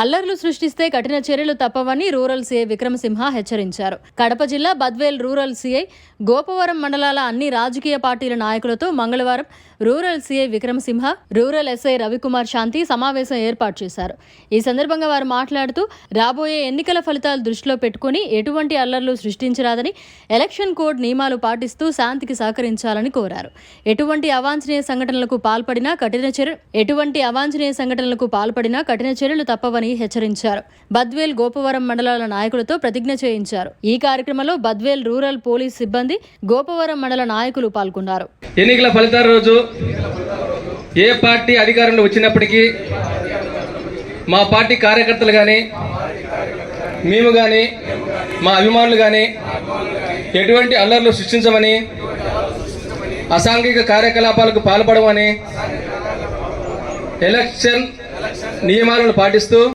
అల్లర్లు సృష్టిస్తే కఠిన చర్యలు తప్పవని రూరల్ సీఐ విక్రమసింహ హెచ్చరించారు. కడప జిల్లా బద్వేల్ రూరల్ సీఐ గోపవరం మండలాల అన్ని రాజకీయ పార్టీల నాయకులతో మంగళవారం rural CI Vikramasimha, rural SI Ravikumar శాంతి సమావేశం ఏర్పాటు చేశారు. ఈ సందర్భంగా వారు మాట్లాడుతూ రాబోయే ఎన్నికల ఫలితాలు దృష్టిలో పెట్టుకుని ఎటువంటి అల్లర్లు సృష్టించరాదని, ఎలక్షన్ కోడ్ నియమాలు పాటిస్తూ శాంతికి సహకరించాలని కోరారు. ఎటువంటి అవాంఛనీయ సంఘటనలకు పాల్పడినా కఠిన చర్యలు తప్పవని హెచ్చరించారు. బద్వేల్ గోపవరం మండలాల నాయకులతో ప్రతిజ్ఞ చేయించారు. ఈ కార్యక్రమంలో బద్వేల్ రూరల్ పోలీస్ సిబ్బంది, గోపవరం మండల నాయకులు పాల్గొన్నారు. ఎన్నికల ఫలితాల రోజు ఏ పార్టీ అధికారంలో వచ్చినప్పటికీ మా పార్టీ కార్యకర్తలు కానీ, మేము కానీ, మా అభిమానులు కానీ ఎటువంటి అల్లర్లు సృష్టించమని, అసాంఘిక కార్యకలాపాలకు పాల్పడమని, ఎలక్షన్ నియమాలను పాటిస్తూ